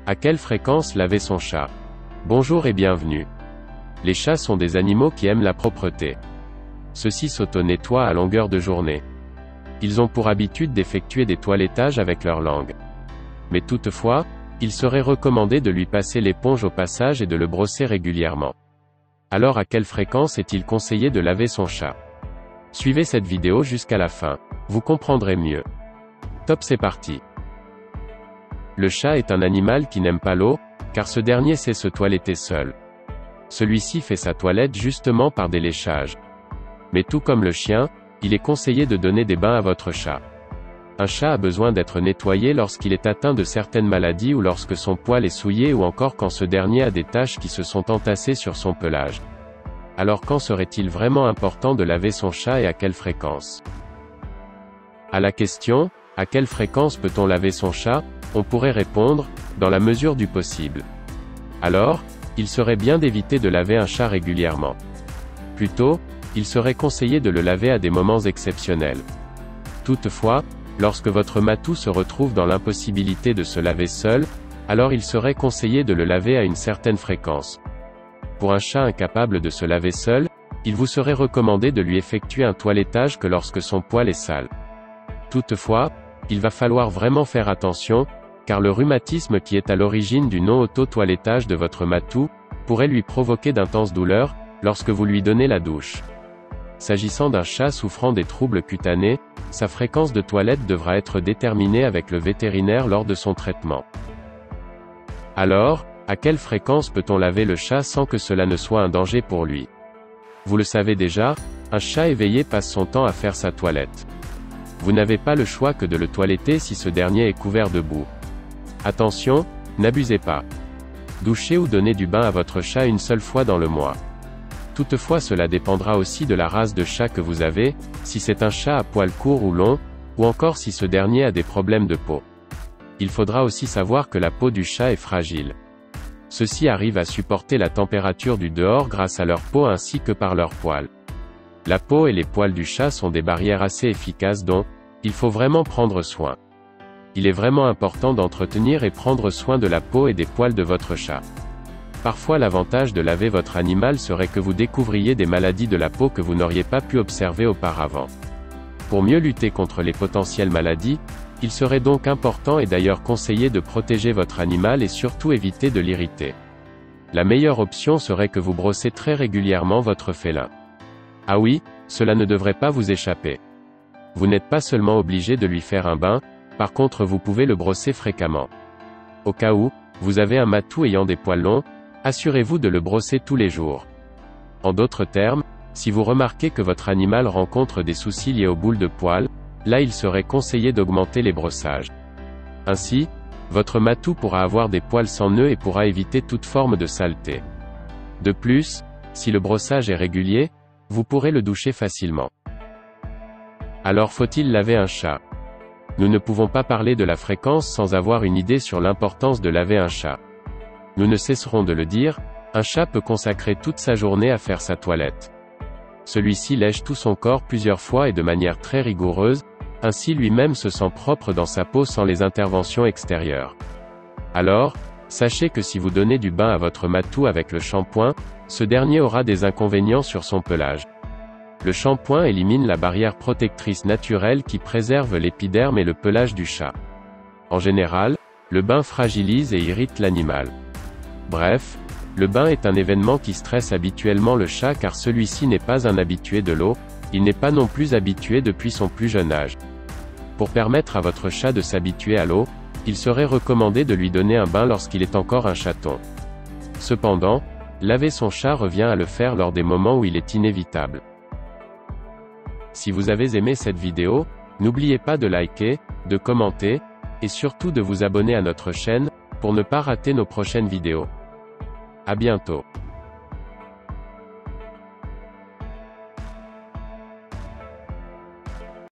À quelle fréquence laver son chat? Bonjour et bienvenue. Les chats sont des animaux qui aiment la propreté. Ceux-ci s'auto-nettoient à longueur de journée. Ils ont pour habitude d'effectuer des toilettages avec leur langue. Mais toutefois, il serait recommandé de lui passer l'éponge au passage et de le brosser régulièrement. Alors à quelle fréquence est-il conseillé de laver son chat? Suivez cette vidéo jusqu'à la fin. Vous comprendrez mieux. Top, c'est parti. Le chat est un animal qui n'aime pas l'eau, car ce dernier sait se toiletter seul. Celui-ci fait sa toilette justement par des léchages. Mais tout comme le chien, il est conseillé de donner des bains à votre chat. Un chat a besoin d'être nettoyé lorsqu'il est atteint de certaines maladies ou lorsque son poil est souillé ou encore quand ce dernier a des taches qui se sont entassées sur son pelage. Alors quand serait-il vraiment important de laver son chat et à quelle fréquence? À la question, à quelle fréquence peut-on laver son chat, on pourrait répondre, dans la mesure du possible. Alors, il serait bien d'éviter de laver un chat régulièrement. Plutôt, il serait conseillé de le laver à des moments exceptionnels. Toutefois, lorsque votre matou se retrouve dans l'impossibilité de se laver seul, alors il serait conseillé de le laver à une certaine fréquence. Pour un chat incapable de se laver seul, il vous serait recommandé de lui effectuer un toilettage que lorsque son poil est sale. Toutefois, il va falloir vraiment faire attention, car le rhumatisme qui est à l'origine du non-auto-toilettage de votre matou, pourrait lui provoquer d'intenses douleurs, lorsque vous lui donnez la douche. S'agissant d'un chat souffrant des troubles cutanés, sa fréquence de toilette devra être déterminée avec le vétérinaire lors de son traitement. Alors, à quelle fréquence peut-on laver le chat sans que cela ne soit un danger pour lui? Vous le savez déjà, un chat éveillé passe son temps à faire sa toilette. Vous n'avez pas le choix que de le toiletter si ce dernier est couvert de boue. Attention, n'abusez pas. Douchez ou donnez du bain à votre chat une seule fois dans le mois. Toutefois cela dépendra aussi de la race de chat que vous avez, si c'est un chat à poils courts ou longs, ou encore si ce dernier a des problèmes de peau. Il faudra aussi savoir que la peau du chat est fragile. Ceux-ci arrivent à supporter la température du dehors grâce à leur peau ainsi que par leurs poils. La peau et les poils du chat sont des barrières assez efficaces dont il faut vraiment prendre soin. Il est vraiment important d'entretenir et prendre soin de la peau et des poils de votre chat. Parfois l'avantage de laver votre animal serait que vous découvriez des maladies de la peau que vous n'auriez pas pu observer auparavant. Pour mieux lutter contre les potentielles maladies, il serait donc important et d'ailleurs conseillé de protéger votre animal et surtout éviter de l'irriter. La meilleure option serait que vous brossez très régulièrement votre félin. Ah oui, cela ne devrait pas vous échapper. Vous n'êtes pas seulement obligé de lui faire un bain, par contre vous pouvez le brosser fréquemment. Au cas où, vous avez un matou ayant des poils longs, assurez-vous de le brosser tous les jours. En d'autres termes, si vous remarquez que votre animal rencontre des soucis liés aux boules de poils, là il serait conseillé d'augmenter les brossages. Ainsi, votre matou pourra avoir des poils sans nœud et pourra éviter toute forme de saleté. De plus, si le brossage est régulier, vous pourrez le doucher facilement. Alors faut-il laver un chat? Nous ne pouvons pas parler de la fréquence sans avoir une idée sur l'importance de laver un chat. Nous ne cesserons de le dire, un chat peut consacrer toute sa journée à faire sa toilette. Celui-ci lèche tout son corps plusieurs fois et de manière très rigoureuse, ainsi lui-même se sent propre dans sa peau sans les interventions extérieures. Alors, sachez que si vous donnez du bain à votre matou avec le shampoing, ce dernier aura des inconvénients sur son pelage. Le shampoing élimine la barrière protectrice naturelle qui préserve l'épiderme et le pelage du chat. En général, le bain fragilise et irrite l'animal. Bref, le bain est un événement qui stresse habituellement le chat car celui-ci n'est pas un habitué de l'eau, il n'est pas non plus habitué depuis son plus jeune âge. Pour permettre à votre chat de s'habituer à l'eau, il serait recommandé de lui donner un bain lorsqu'il est encore un chaton. Cependant, laver son chat revient à le faire lors des moments où il est inévitable. Si vous avez aimé cette vidéo, n'oubliez pas de liker, de commenter, et surtout de vous abonner à notre chaîne, pour ne pas rater nos prochaines vidéos. À bientôt.